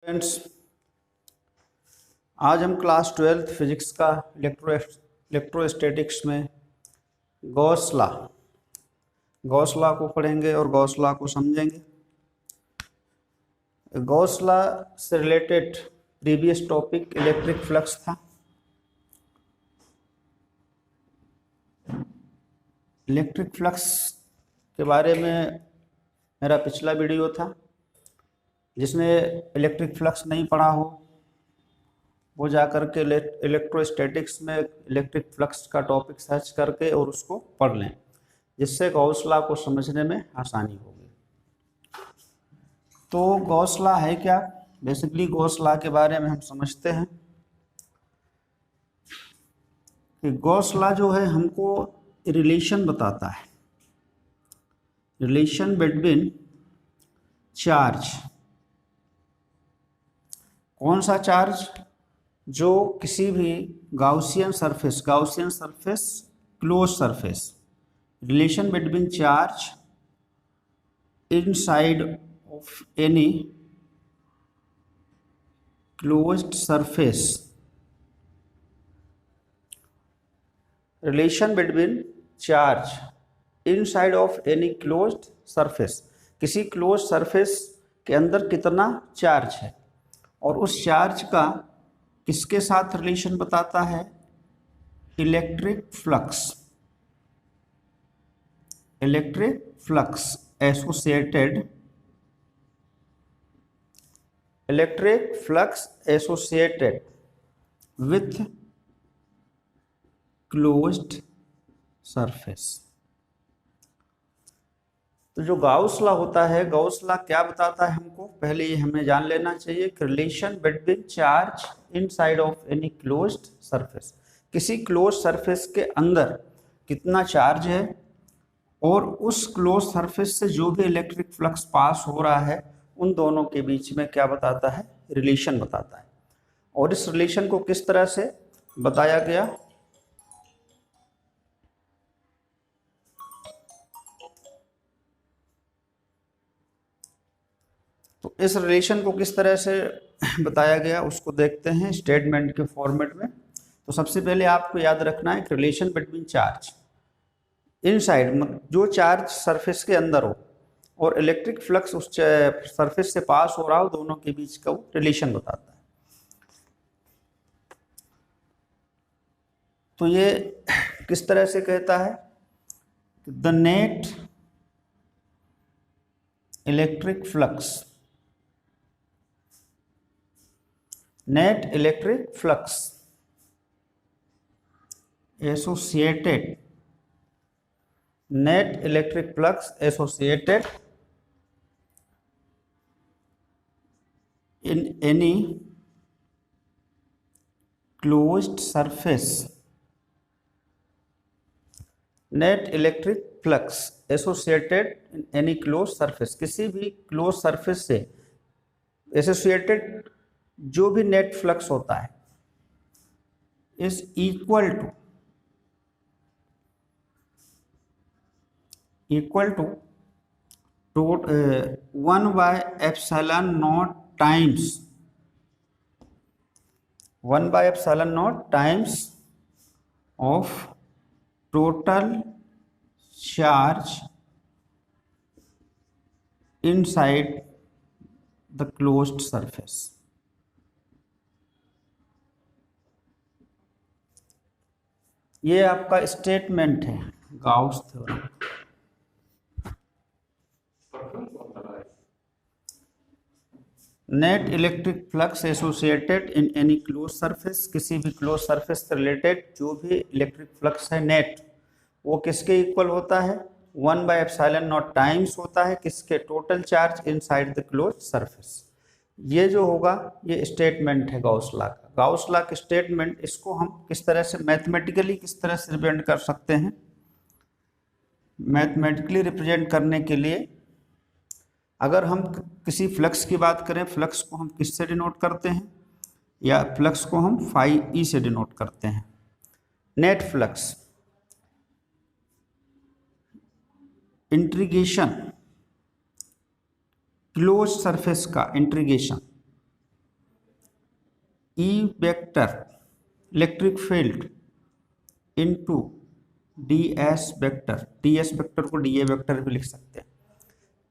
Friends, आज हम class 12th physics का इलेक्ट्रोस्टैटिक्स में गॉस लॉ को पढ़ेंगे और गॉस लॉ को समझेंगे। गॉस लॉ से related previous topic electric flux था। इलेक्ट्रिक फ्लक्स के बारे में मेरा पिछला वीडियो था। जिसने इलेक्ट्रिक फ्लक्स नहीं पढ़ा हो वो जा करके इलेक्ट्रोस्टैटिक्स में इलेक्ट्रिक फ्लक्स का टॉपिक सर्च करके और उसको पढ़ लें, जिससे गॉस लॉ को समझने में आसानी होगी। तो गॉस लॉ है क्या? बेसिकली गॉस लॉ के बारे में हम समझते हैं कि गॉस लॉ जो है हमको रिलेशन बताता है, रिलेशन बिटवीन चार्ज। कौन सा चार्ज? जो किसी भी Gaussian surface close surface, relation between charge inside of any closed surface, relation between charge inside of any closed surface. किसी क्लोज सरफेस के अंदर कितना चार्ज है और उस चार्ज का किसके साथ रिलेशन बताता है? Electric flux associated with closed surface. तो जो गाउस लॉ होता है, गाउस लॉ क्या बताता है हमको? पहले ये हमें जान लेना चाहिए कि relation between charge inside of any closed surface, किसी क्लोज सरफेस के अंदर कितना चार्ज है और उस क्लोज सरफेस से जो भी इलेक्ट्रिक फ्लक्स पास हो रहा है उन दोनों के बीच में क्या बताता है? रिलेशन बताता है। और इस रिलेशन को किस तरह से बताया गया? तो इस रिलेशन को किस तरह से बताया गया उसको देखते हैं स्टेटमेंट के फॉर्मेट में। तो सबसे पहले आपको याद रखना है कि रिलेशन बिटवीन चार्ज इनसाइड, जो चार्ज सरफेस के अंदर हो और इलेक्ट्रिक फ्लक्स उस सरफेस से पास हो रहा हो, दोनों के बीच का वो रिलेशन बताता है। तो ये किस तरह से कहता है? The net electric flux associated in any closed surface, net electric flux associated in any closed surface, किसी भी क्लोज सरफेस से एसोसिएटेड जो भी नेट फ्लक्स होता है is equal to 1/ε0 times of total charge inside the closed surface। ये आपका statement है Gauss theorem. Net electric flux associated in any close surface, किसी भी क्लोज सरफेस से रिलेटेड जो भी इलेक्ट्रिक फ्लक्स है नेट, वो किसके इक्वल होता है? 1/ε0 टाइम्स होता है किसके? Total charge inside the close surface. ये जो होगा ये स्टेटमेंट है गाउस लॉ का। गाउस लॉ के स्टेटमेंट, इसको हम किस तरह से मैथमेटिकली किस तरह से रिप्रेजेंट कर सकते हैं? मैथमेटिकली रिप्रेजेंट करने के लिए अगर हम किसी फ्लक्स की बात करें, फ्लक्स को हम किससे डिनोट करते हैं? या फ्लक्स को हम फाई ई से डिनोट करते हैं। Net flux integration close surface का integration E vector electric field into D S vector, D S vector को डी ए वेक्टर भी लिख सकते हैं।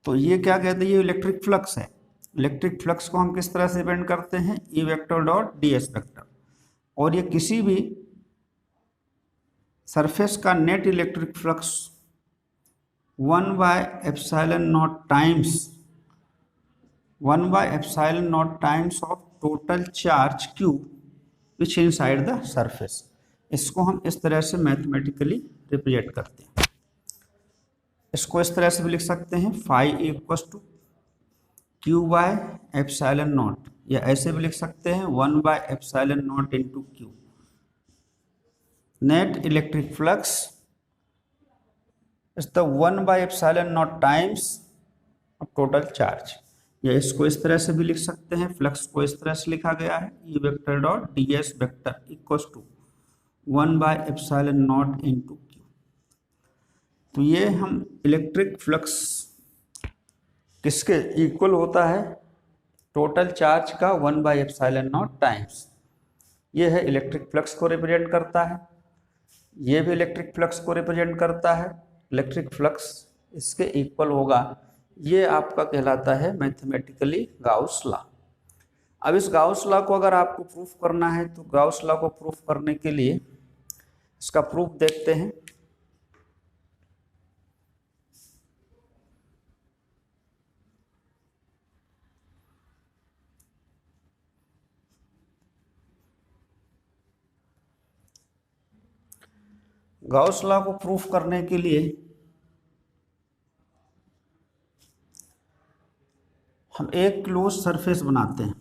तो ये क्या कहते हैं, ये इलेक्ट्रिक फ्लक्स है। इलेक्ट्रिक फ्लक्स को हम किस तरह से डिपेंड करते हैं, E vector dot D S vector. और ये किसी भी सरफेस का net electric flux 1/ε0 times of total charge Q which inside the surface. इसको हम इस तरह से मैथमेटिकली रिप्रेजेंट करते हैं। इसको इस तरह से भी लिख सकते हैं, फाई इक्वल्स टू Q/ε0, या ऐसे भी लिख सकते हैं 1/ε0 into Q। Net electric flux is the 1/ε0 times of total charge, या इसको इस तरह से भी लिख सकते हैं, फ्लक्स को इस तरह से लिखा गया है, E vector dot D S vector equals to 1/ε0 into Q। तो ये हम इलेक्ट्रिक फ्लक्स किसके इक्वल होता है, टोटल चार्ज का 1/ε0 टाइम्स। ये है इलेक्ट्रिक फ्लक्स को रिप्रेजेंट करता है, ये भी इलेक्ट्रिक फ्लक्स को रिप्रेजेंट करता है। इलेक्ट्रिक फ्लक्स इसके इक्वल होगा, ये आपका कहलाता है मैथमेटिकली गाउस लॉ। अब इस गाउस लॉ को अगर आपको प्रूफ करना है तो गाउस लॉ को प्रूफ करने के लिए इसका प्रूफ देखते हैं। गाउस लॉ को प्रूफ करने के लिए हम एक क्लोज सरफेस बनाते हैं।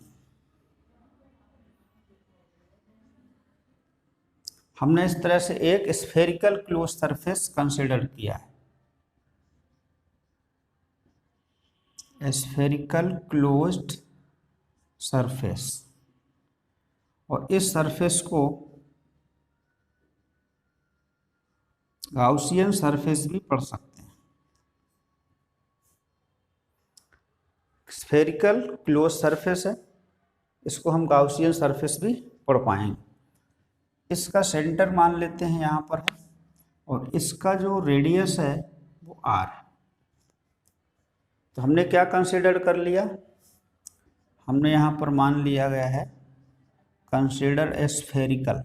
हमने इस तरह से एक स्फेरिकल क्लोज सरफेस कंसीडर किया है, स्फेरिकल क्लोज्ड सरफेस, और इस सरफेस को गाउसियन सरफेस भी पढ़ सकते हैं। स्फेरिकल क्लोज सरफेस है, इसको हम गाउसियन सरफेस भी पढ़ पाएंगे। इसका सेंटर मान लेते हैं यहाँ पर है, और इसका जो रेडियस है वो r है। तो हमने क्या कंसीडर कर लिया, हमने यहाँ पर मान लिया गया है consider a spherical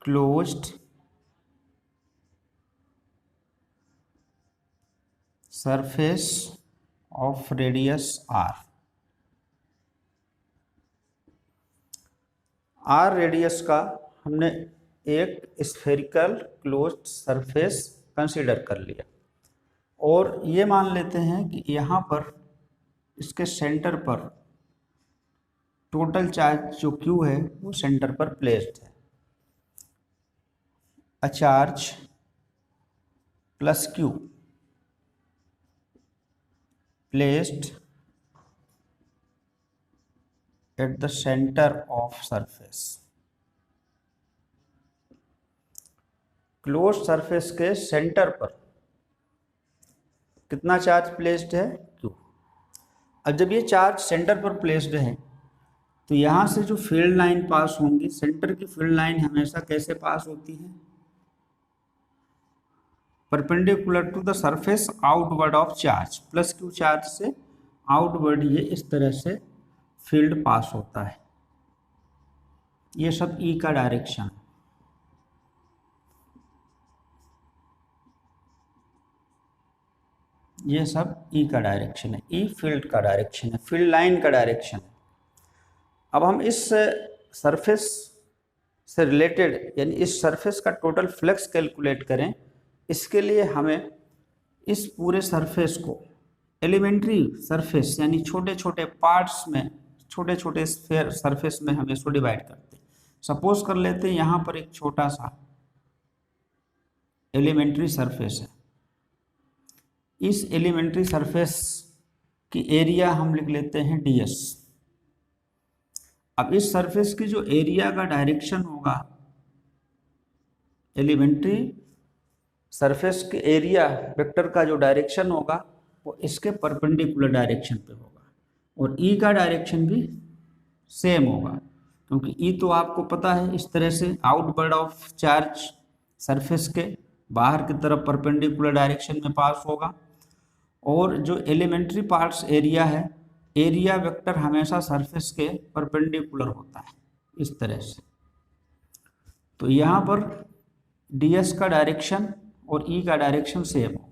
closed surface of radius r। r radius का हमने एक स्फेरिकल क्लोज्ड सरफेस कंसीडर कर लिया, और ये मान लेते हैं कि यहाँ पर इसके सेंटर पर टोटल चार्ज जो Q है वो सेंटर पर प्लेस्ड है। A charge plus Q placed at the center of surface। Close surface के सेंटर पर कितना चार्ज प्लेस्ड है, Q। अब जब ये चार्ज सेंटर पर प्लेस्ड है तो यहाँ से जो फील्ड लाइन पास होंगी, सेंटर की फील्ड लाइन हमेशा कैसे पास होती है, perpendicular to the surface outward of charge, plus Q charge से आउटवर्ड ये इस तरह से फील्ड पास होता है। ये सब E का डायरेक्शन, ये सब E का डायरेक्शन है, E फील्ड का डायरेक्शन है, फील्ड लाइन का डायरेक्शन है। अब हम इस सरफेस से रिलेटेड यानी इस सरफेस का टोटल फ्लक्स कैलकुलेट करें, इसके लिए हमें इस पूरे सरफेस को एलिमेंट्री सरफेस यानी छोटे छोटे पार्ट्स में, छोटे छोटे स्फीयर सरफेस में हम इसको डिवाइड करते हैं। सपोज कर लेते हैं यहाँ पर एक छोटा सा एलिमेंट्री सरफेस है, इस एलिमेंट्री सरफेस की एरिया हम लिख लेते हैं ds। अब इस सरफेस की जो एरिया का डायरेक्शन होगा, एलिमेंट्री सरफेस के एरिया वेक्टर का जो डायरेक्शन होगा वो इसके परपेंडिकुलर डायरेक्शन पे होगा, और ई का डायरेक्शन भी सेम होगा, क्योंकि ई तो आपको पता है इस तरह से आउटवर्ड ऑफ चार्ज सरफेस के बाहर की तरफ परपेंडिकुलर डायरेक्शन में पास होगा। और जो एलिमेंट्री पार्ट्स एरिया है, एरिया वेक्टर हमेशा सरफेस के परपेंडिकुलर होता है इस तरह से। तो यहाँ पर ds का डायरेक्शन और ई का डायरेक्शन सेम होगा।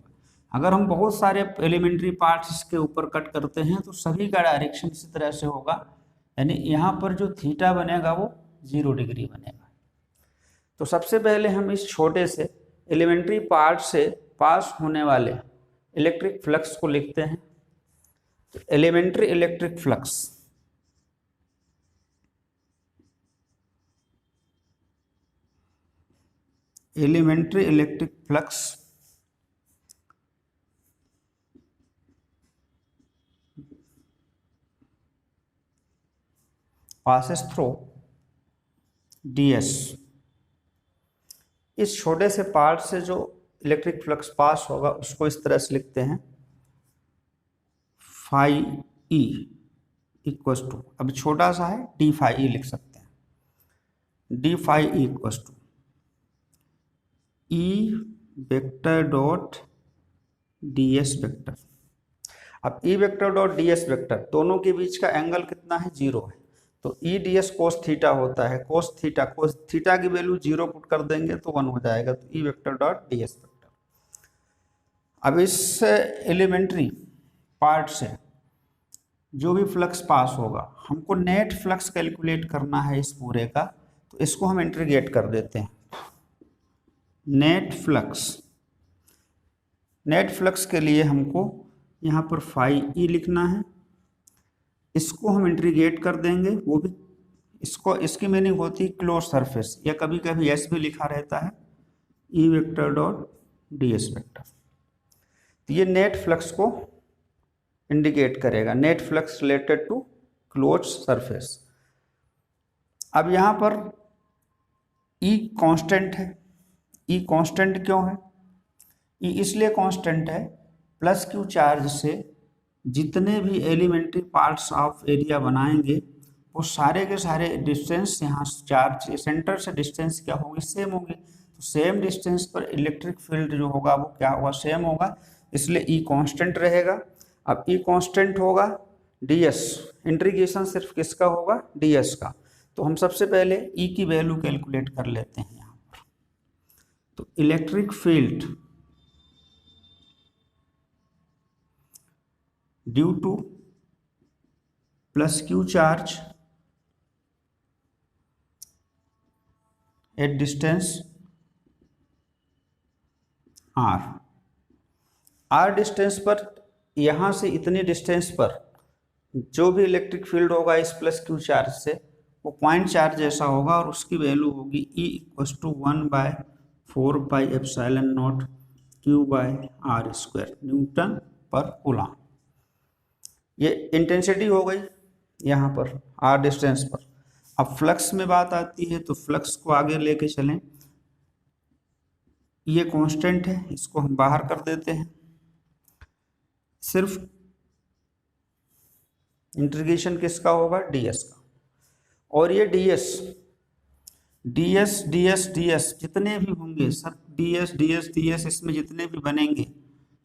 अगर हम बहुत सारे एलिमेंट्री पार्ट्स इसके ऊपर कट करते हैं तो सभी का डायरेक्शन इसी तरह से होगा, यानी यहाँ पर जो थीटा बनेगा वो 0 डिग्री बनेगा। तो सबसे पहले हम इस छोटे से एलिमेंट्री पार्ट से पास होने वाले इलेक्ट्रिक फ्लक्स को लिखते हैं। तो elementary electric flux, elementary electric flux passes through ds। इस छोटे से पार्ट से जो इलेक्ट्रिक फ्लक्स पास होगा उसको इस तरह से लिखते हैं फाई ई इक्वस टू, अब छोटा सा है डी फाई ई लिख सकते हैं, D phi E equals to E vector dot D S vector. अब E vector dot D S vector दोनों के बीच का एंगल कितना है, 0 है, तो E D S cos theta होता है। कोस थीटा की वैल्यू 0 पुट कर देंगे तो 1 हो जाएगा, तो ई vector dot D S vector. अब इस एलिमेंट्री पार्ट से जो भी फ्लक्स पास होगा, हमको नेट फ्लक्स कैलकुलेट करना है इस पूरे का, तो इसको हम इंटीग्रेट कर देते हैं। नेट फ्लक्स के लिए हमको यहाँ पर फाई ई लिखना है, इसको हम इंटीग्रेट कर देंगे, वो भी इसकी मीनिंग होती है क्लोज सरफेस, या कभी कभी एस भी लिखा रहता है, E vector dot D S vector. तो ये नेट फ्लक्स को इंडिकेट करेगा, net flux related to close surface. अब यहाँ पर ई कांस्टेंट है। ई कांस्टेंट क्यों है? ई इसलिए कांस्टेंट है, प्लस क्यू चार्ज से जितने भी एलिमेंट्री पार्ट्स ऑफ एरिया बनाएंगे वो सारे के सारे डिस्टेंस यहाँ चार्ज सेंटर से डिस्टेंस क्या होगी, सेम होगी। तो सेम डिस्टेंस पर इलेक्ट्रिक फील्ड जो होगा वो क्या होगा, सेम होगा, इसलिए ई कांस्टेंट रहेगा। अब ई कांस्टेंट होगा, ds इंटीग्रेशन सिर्फ किसका होगा, ds का। तो हम सबसे पहले ई की वैल्यू कैलकुलेट कर लेते हैं यहाँ पर। तो electric field due two plus Q charge at distance r distance पर, यहाँ से इतनी डिस्टेंस पर जो भी इलेक्ट्रिक फील्ड होगा इस प्लस क्यू चार्ज से वो पॉइंट चार्ज जैसा होगा, और उसकी वैल्यू होगी E equals to 1/4πε0 Q/r² newton पर कूलम। ये इंटेंसिटी हो गई यहाँ पर r डिस्टेंस पर। अब फ्लक्स में बात आती है, तो फ्लक्स को आगे लेके चलें। ये कांस्टेंट है, इसको हम बाहर कर देते हैं, सिर्फ इंटीग्रेशन किसका होगा, ds का। और ये ds जितने भी होंगे सब ds इसमें जितने भी बनेंगे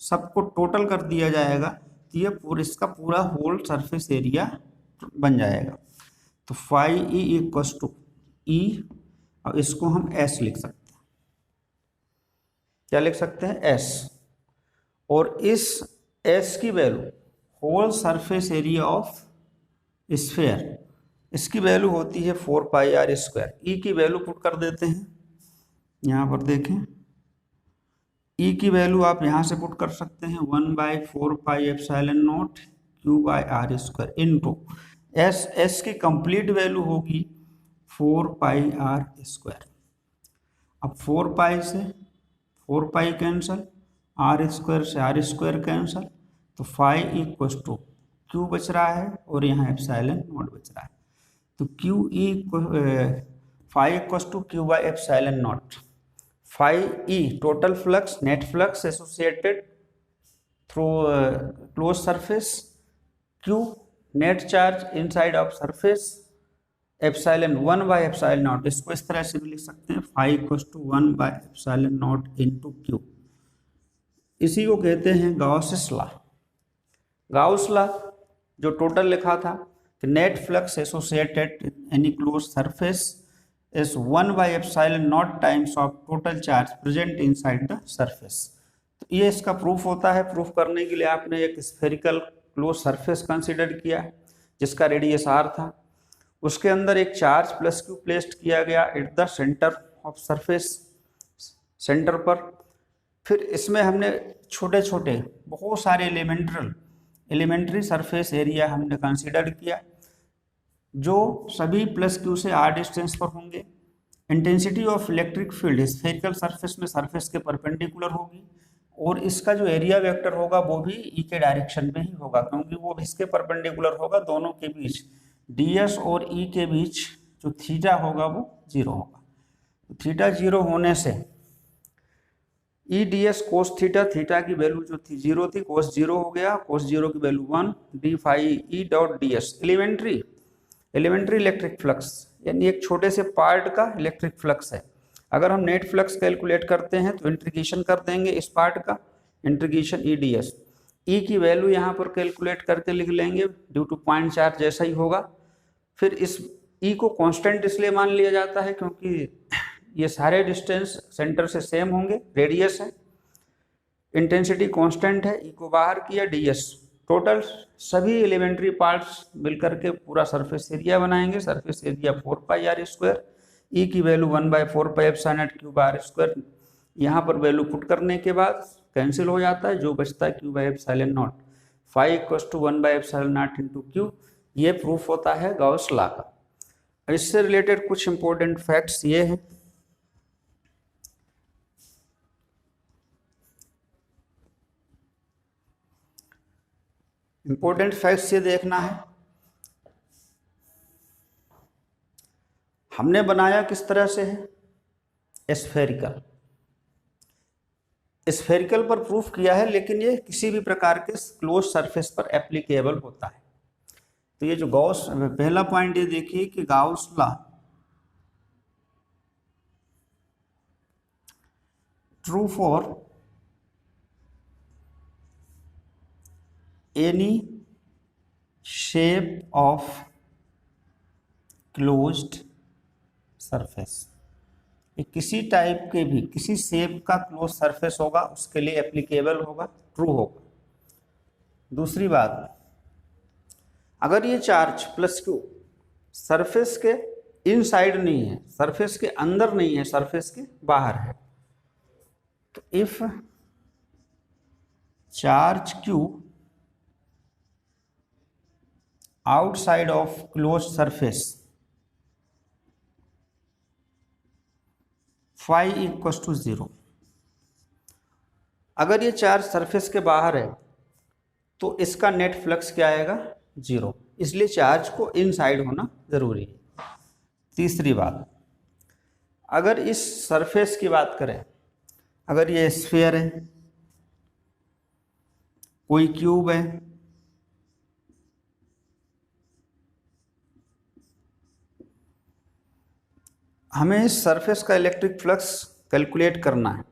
सबको टोटल कर दिया जाएगा, तो ये इसका पूरा होल सरफेस एरिया बन जाएगा। तो फाई ई इक्वस टू ई, और इसको हम s लिख सकते हैं। क्या लिख सकते हैं, s। और इस s की value whole surface area of sphere, इसकी वैल्यू होती है 4πr²। ई की वैल्यू पुट कर देते हैं, यहाँ पर देखें ई की वैल्यू आप यहाँ से पुट कर सकते हैं 1/4πε0 Q/r² इनटू s की कंप्लीट वैल्यू होगी 4πr²। अब 4π से 4π कैंसल, r² से r² कैंसल, तो फाई इक्वस टू क्यू बच रहा है और यहाँ ε0 बच रहा है। तो phi equals to Q/ε0। Phi E total flux, net flux associated through close surface, Q net charge inside of surface epsilon one by epsilon naught, इसको इस तरह से भी लिख सकते हैं, phi equals to one by epsilon naught into Q. इसी को कहते हैं गाउस लॉ। गाउस लॉ जो टोटल लिखा था कि net flux associated any close surface is one by epsilon naught times of total charge present inside the surface. तो ये इसका प्रूफ होता है। प्रूफ करने के लिए आपने एक स्फेरिकल क्लोज सरफेस कंसिडर किया जिसका रेडियस r था, उसके अंदर एक चार्ज प्लस क्यू प्लेस्ड किया गया at the centre of surface, centre पर। फिर इसमें हमने छोटे छोटे बहुत सारे एलिमेंट्री सरफेस एरिया हमने कंसिडर किया जो सभी प्लस क्यू से r डिस्टेंस पर होंगे। Intensity of electric field spherical surface में सरफेस के परपेंडिकुलर होगी और इसका जो एरिया वेक्टर होगा वो भी ई के डायरेक्शन में ही होगा क्योंकि वो इसके परपेंडिकुलर होगा। दोनों के बीच ds और e के बीच जो थीटा होगा वो 0 होगा। तो थीटा 0 होने से ई ds कोस थीटा, थीटा की वैल्यू जो थी 0 थी, कोस 0 हो गया, कोस 0 की value 1 d phi e dot ds। Elementary electric flux यानी एक छोटे से पार्ट का इलेक्ट्रिक फ्लक्स है। अगर हम नेट फ्लक्स कैलकुलेट करते हैं तो इंटीग्रेशन कर देंगे इस पार्ट का, इंटीग्रेशन ई ds। ई की वैल्यू यहाँ पर कैलकुलेट करके लिख लेंगे ड्यू टू पॉइंट चार्ज जैसा ही होगा। फिर इस ई को कांस्टेंट इसलिए मान लिया जाता है क्योंकि ये सारे डिस्टेंस सेंटर से सेम होंगे, रेडियस है, इंटेंसिटी कांस्टेंट है, ई को बाहर किया ds। टोटल सभी एलिमेंट्री पार्ट्स मिलकर के पूरा सरफेस एरिया बनाएंगे, सरफेस एरिया 4πr²। ई की वैल्यू 1/4πε0 क्यूब r²। यहाँ पर वैल्यू पुट करने के बाद कैंसिल हो जाता है, जो बचता है q/ε0, phi equals to 1/ε0 into Q. ये प्रूफ होता है गाउस लॉ का। इससे रिलेटेड कुछ इंपॉर्टेंट फैक्ट्स ये हैं। इंपॉर्टेंट फैक्ट्स ये देखना है, हमने बनाया किस तरह से है, स्फेरिकल। स्फेरिकल पर प्रूफ किया है लेकिन ये किसी भी प्रकार के क्लोज सरफेस पर एप्लीकेबल होता है। तो ये जो गाउस, पहला पॉइंट ये देखिए कि Gauss law true for any shape of closed surface. किसी टाइप के भी किसी शेप का क्लोज सरफेस होगा उसके लिए एप्लीकेबल होगा, ट्रू होगा। दूसरी बात, अगर ये चार्ज प्लस क्यू सरफेस के इनसाइड नहीं है, सरफेस के अंदर नहीं है, सरफेस के बाहर है, तो if charge Q outside of close surface phi equals to 0। अगर ये चार्ज सरफेस के बाहर है तो इसका नेट फ्लक्स क्या आएगा, 0। इसलिए चार्ज को इनसाइड होना जरूरी है। तीसरी बात, अगर इस सरफेस की बात करें, अगर ये स्फीयर है, कोई क्यूब है, हमें इस सरफेस का इलेक्ट्रिक फ्लक्स कैलकुलेट करना है,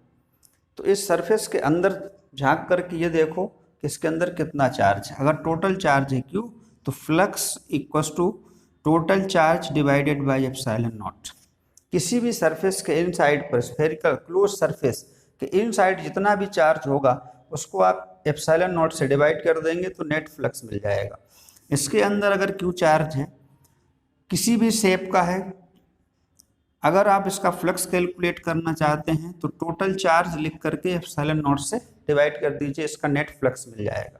तो इस सरफेस के अंदर झांक करके ये देखो कि इसके अंदर कितना चार्ज है। अगर टोटल चार्ज है Q तो flux equals to total charge divided by ε0। किसी भी सरफेस के इनसाइड पर, स्फेरिकल क्लोज सरफेस के इनसाइड जितना भी चार्ज होगा उसको आप ε0 से डिवाइड कर देंगे तो नेट फ्लक्स मिल जाएगा। इसके अंदर अगर Q चार्ज है, किसी भी शेप का है, अगर आप इसका फ्लक्स कैलकुलेट करना चाहते हैं तो टोटल चार्ज लिख करके ε0 से डिवाइड कर दीजिए, इसका नेट फ्लक्स मिल जाएगा।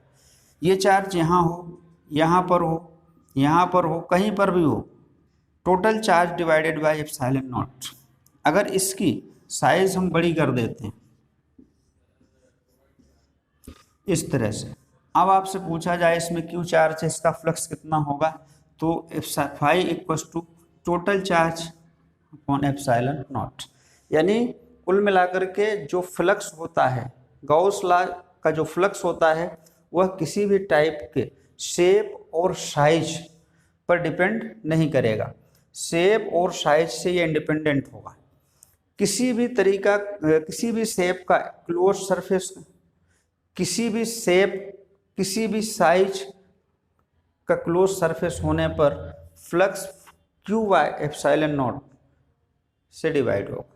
ये चार्ज यहाँ हो, यहाँ पर हो, यहाँ पर हो, कहीं पर भी हो, टोटल चार्ज डिवाइडेड बाय ε0। अगर इसकी साइज हम बड़ी कर देते हैं इस तरह से, अब आपसे पूछा जाए इसमें क्यू चार्ज है, इसका फ्लक्स कितना होगा, तो phi equals to total charge upon ε0। यानी कुल मिलाकर के जो फ्लक्स होता है, गाउस लॉ का जो फ्लक्स होता है वह किसी भी टाइप के शेप और साइज पर डिपेंड नहीं करेगा। शेप और साइज से ये इंडिपेंडेंट होगा। किसी भी तरीका, किसी भी शेप का क्लोज सरफेस, किसी भी शेप, किसी भी साइज का क्लोज सरफेस होने पर flux Q by epsilon not से डिवाइड होगा।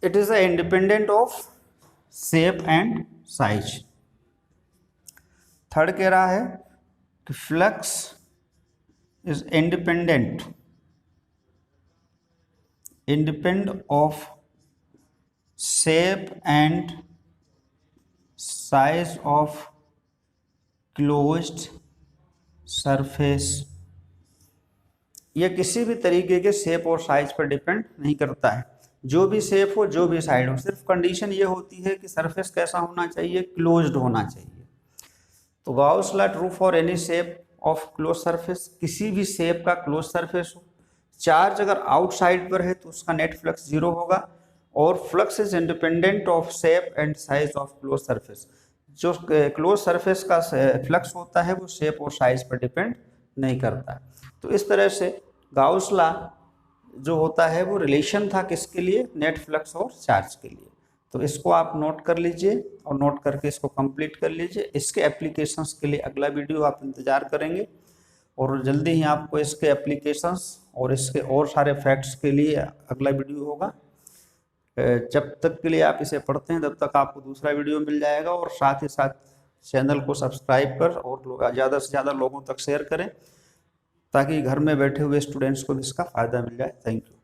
It is independent of shape and size. Third कह रहा है कि flux is independent of shape and size of closed surface। यह किसी भी तरीके के शेप और साइज पर डिपेंड नहीं करता है। जो भी शेप हो, जो भी साइड हो, सिर्फ कंडीशन ये होती है कि सरफेस कैसा होना चाहिए, क्लोज्ड होना चाहिए। तो Gauss law true for any shape of close surface, किसी भी शेप का क्लोज सरफेस हो, चार्ज अगर आउटसाइड पर है तो उसका नेट फ्लक्स 0 होगा, और flux is independent of shape and size of close surface. जो क्लोज सरफेस का फ्लक्स होता है वो शेप और साइज पर डिपेंड नहीं करता। तो इस तरह से गाउस लॉ जो होता है वो रिलेशन था किसके लिए, नेट फ्लक्स और चार्ज के लिए। तो इसको आप नोट कर लीजिए और नोट करके इसको कंप्लीट कर लीजिए। इसके एप्लीकेशंस के लिए अगला वीडियो आप इंतज़ार करेंगे, और जल्दी ही आपको इसके एप्लीकेशंस और इसके और सारे फैक्ट्स के लिए अगला वीडियो होगा। जब तक के लिए आप इसे पढ़ते हैं तब तक आपको दूसरा वीडियो मिल जाएगा, और साथ ही साथ चैनल को सब्सक्राइब कर और ज़्यादा से ज़्यादा लोगों तक शेयर करें, ताकि घर में बैठे हुए स्टूडेंट्स को भी इसका फ़ायदा मिल जाए। Thank you.